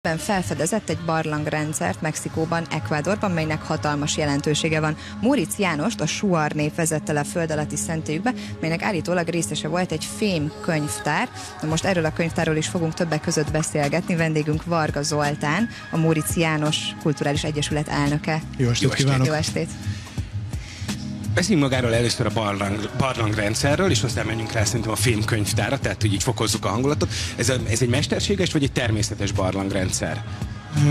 2005-ben felfedezett egy barlangrendszert Mexikóban, Ecuadorban, melynek hatalmas jelentősége van. Móricz Jánost a Suar név vezette le a föld alatti szentélyükbe, melynek állítólag részese volt egy fémkönyvtár. Na most erről a könyvtárról is fogunk többek között beszélgetni. Vendégünk Varga Zoltán, a Móricz János Kulturális Egyesület elnöke. Jó estét kívánok! Jó estét! Beszéljünk magáról először a barlangrendszerről, és aztán menjünk rá szerintem a fémkönyvtárra, tehát hogy így fokozzuk a hangulatot. Ez egy mesterséges vagy egy természetes barlangrendszer?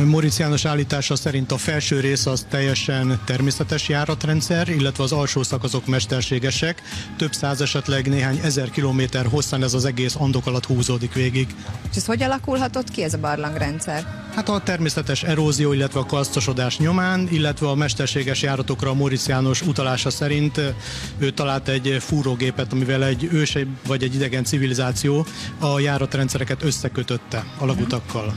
Móricz János állítása szerint a felső rész az teljesen természetes járatrendszer, illetve az alsó szakaszok mesterségesek. Több száz, esetleg néhány ezer kilométer hosszan ez az egész Andok alatt húzódik végig. És ez hogy alakulhatott ki, ez a barlangrendszer? Hát a természetes erózió, illetve a karsztosodás nyomán, illetve a mesterséges járatokra a Móricz János utalása szerint ő talált egy fúrógépet, amivel egy ősi vagy egy idegen civilizáció a járatrendszereket összekötötte a lagutakkal.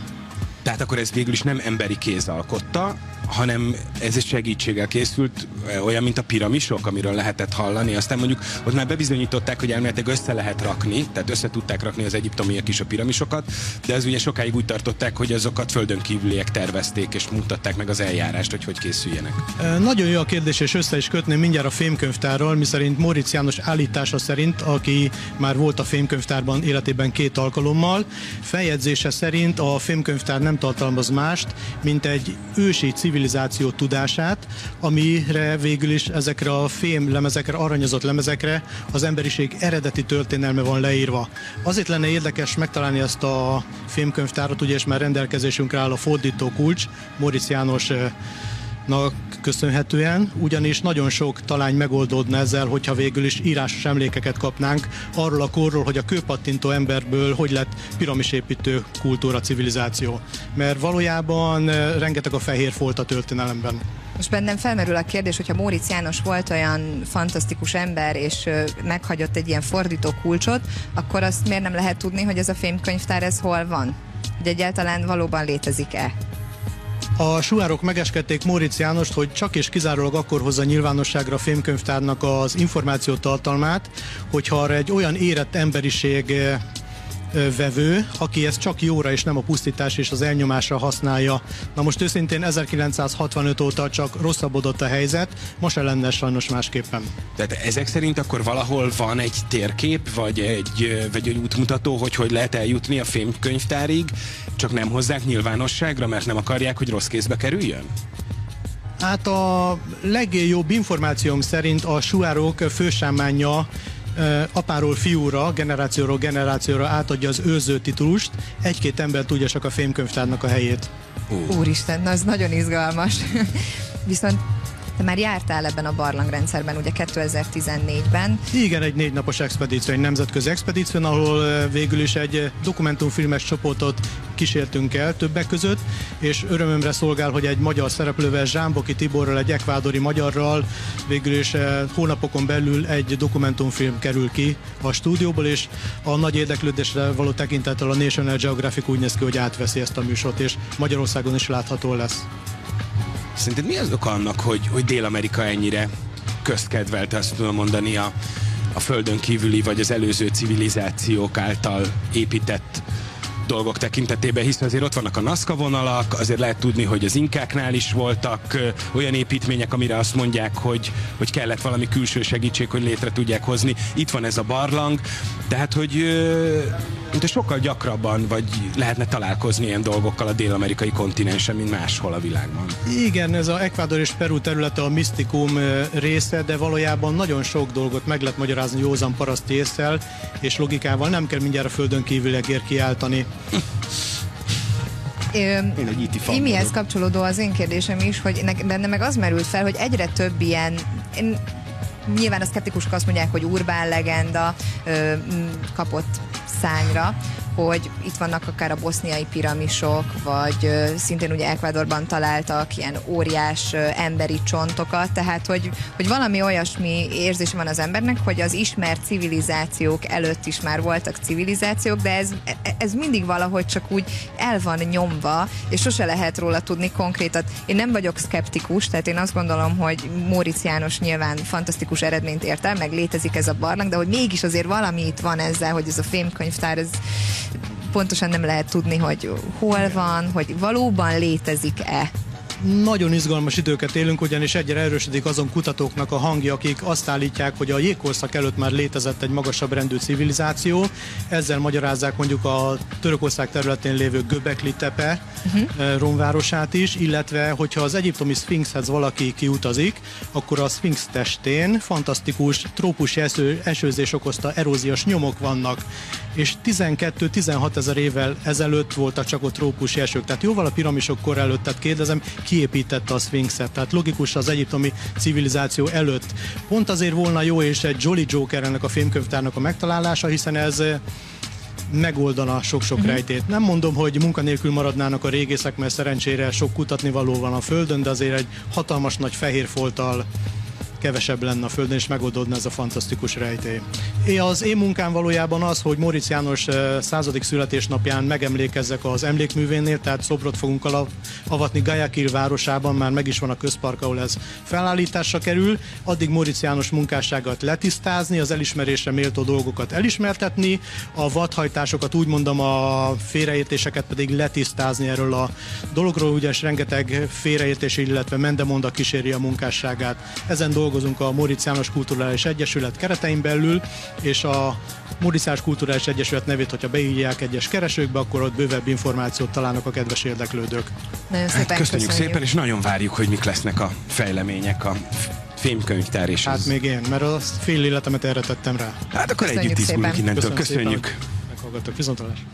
Tehát akkor ez végül is nem emberi kéz alkotta, hanem ez egy segítséggel készült, olyan, mint a piramisok, amiről lehetett hallani. Aztán mondjuk ott már bebizonyították, hogy elméletileg össze lehet rakni, tehát össze tudták rakni az egyiptomiak is a piramisokat, de az ugye sokáig úgy tartották, hogy azokat földön kívüliek tervezték, és mutatták meg az eljárást, hogy készüljenek. Nagyon jó a kérdés, és össze is kötném mindjárt a fémkönyvtárral, miszerint Móricz János állítása szerint, aki már volt a fémkönyvtárban életében 2 alkalommal, feljegyzése szerint a fémkönyvtár nem tartalmaz mást, mint egy ősi civilizáció tudását, amire végül is ezekre a fém lemezekre, aranyozott lemezekre az emberiség eredeti történelme van leírva. Azért lenne érdekes megtalálni ezt a fémkönyvtárat, ugye, és már rendelkezésünkre áll a fordító kulcs, Móricz Jánosnak köszönhetően, ugyanis nagyon sok talány megoldódna ezzel, hogyha végül is írásos emlékeket kapnánk arról a korról, hogy a kőpattintó emberből hogy lett piramisépítő kultúra, civilizáció. Mert valójában rengeteg a fehér folt a történelemben. Most bennem felmerül a kérdés, hogyha Móricz János volt olyan fantasztikus ember, és meghagyott egy ilyen fordító kulcsot, akkor azt miért nem lehet tudni, hogy ez a fémkönyvtár ez hol van? Hogy egyáltalán valóban létezik-e? A suárok megeskedték Móricz Jánost, hogy csak és kizárólag akkor hozza nyilvánosságra a fémkönyvtárnak az információ tartalmát, hogyha arra egy olyan érett emberiség vevő, aki ezt csak jóra és nem a pusztítás és az elnyomásra használja. Na most őszintén 1965 óta csak rosszabbodott a helyzet, most se lenne sajnos másképpen. Tehát ezek szerint akkor valahol van egy térkép, vagy egy útmutató, hogy lehet eljutni a fémkönyvtárig, csak nem hozzák nyilvánosságra, mert nem akarják, hogy rossz kézbe kerüljön? Hát a legjobb információm szerint a suárok fősámánja apáról fiúra, generációról generációra átadja az őrző titulust, 1-2 ember tudja csak a fémkönyvtárnak a helyét. Úristen, na ez nagyon izgalmas. Viszont te már jártál ebben a barlangrendszerben, ugye 2014-ben. Igen, egy 4 napos expedíció, egy nemzetközi expedíció, ahol végül is egy dokumentumfilmes csoportot kísértünk el többek között, és örömömre szolgál, hogy egy magyar szereplővel, Zsámboki Tiborral, egy ekvádori magyarral végül is hónapokon belül egy dokumentumfilm kerül ki a stúdióból, és a nagy érdeklődésre való tekintettel a National Geographic úgy néz ki, hogy átveszi ezt a műsort, és Magyarországon is látható lesz. Szerinted mi az oka annak, hogy Dél-Amerika ennyire közkedvelte, azt tudom mondani, a földön kívüli vagy az előző civilizációk által épített dolgok tekintetében, hiszen azért ott vannak a Nazca vonalak, azért lehet tudni, hogy az inkáknál is voltak olyan építmények, amire azt mondják, hogy kellett valami külső segítség, hogy létre tudják hozni. Itt van ez a barlang, tehát hogy sokkal gyakrabban vagy lehetne találkozni ilyen dolgokkal a dél-amerikai kontinensen, mint máshol a világban. Igen, ez az Ecuador és Peru területe a misztikum része, de valójában nagyon sok dolgot meg lehet magyarázni józan paraszti ésszel és logikával, nem kell mindjárt a földön kívüliekért kiáltani. Imihez kapcsolódó az én kérdésem is, hogy benne meg az merült fel, hogy egyre több ilyen, nyilván a szkeptikusok azt mondják, hogy urbán legenda kapott szányra, hogy itt vannak akár a boszniai piramisok, vagy szintén ugye Ecuadorban találtak ilyen óriás emberi csontokat, tehát hogy valami olyasmi érzése van az embernek, hogy az ismert civilizációk előtt is már voltak civilizációk, de ez mindig valahogy csak úgy el van nyomva, és sose lehet róla tudni konkrétat. Én nem vagyok szkeptikus, tehát én azt gondolom, hogy Móricz János nyilván fantasztikus eredményt ért el, meg létezik ez a barlang, de hogy mégis azért valami itt van ezzel, hogy ez a fémkönyvtár, ez pontosan nem lehet tudni, hogy hol van, hogy valóban létezik-e. Nagyon izgalmas időket élünk, ugyanis egyre erősödik azon kutatóknak a hangja, akik azt állítják, hogy a jégkorszak előtt már létezett egy magasabb rendű civilizáció. Ezzel magyarázzák mondjuk a Törökország területén lévő Göbekli Tepe romvárosát is, illetve hogyha az egyiptomi szfinxhez valaki kiutazik, akkor a szfinx testén fantasztikus trópusi esőzés okozta eróziós nyomok vannak, és 12-16 ezer évvel ezelőtt voltak csak ott trópusi esők, tehát jóval a piramisok kor előtt, tehát kérdezem, ki építette a szfinxet, tehát logikus az egyiptomi civilizáció előtt. Pont azért volna jó és egy Jolly Joker ennek a filmkönyvtárnak a megtalálása, hiszen ez megoldana sok-sok rejtét. Nem mondom, hogy munkanélkül maradnának a régészek, mert szerencsére sok kutatnivaló van a Földön, de azért egy hatalmas nagy fehér folttal kevesebb lenne a Földön, és megoldódna ez a fantasztikus rejtély. Az én munkám valójában az, hogy Móricz János 100. születésnapján megemlékezzek az emlékművénél, tehát szobrot fogunk avatni Guayaquil városában, már meg is van a közpark, ahol ez felállításra kerül. Addig Móricz János munkásságát letisztázni, az elismerésre méltó dolgokat elismertetni, a vadhajtásokat, úgy mondom, a félreértéseket pedig letisztázni erről a dologról, ugyanis rengeteg félreértés, illetve mendemonda kíséri a munkásságát. Ezen dolgozunk a Móricz János Kulturális Egyesület keretein belül, és a Móricz János Kulturális Egyesület nevét, hogyha beírják egyes keresőkbe, akkor ott bővebb információt találnak a kedves érdeklődők. Nagyon szépen köszönjük szépen, és nagyon várjuk, hogy mik lesznek a fejlemények a filmkönyvtár. És hát még én, mert a fél életemet erre tettem rá. Hát akkor együtt izgulunk innentől. Köszönjük. Meghallgattok, viszontlátásra.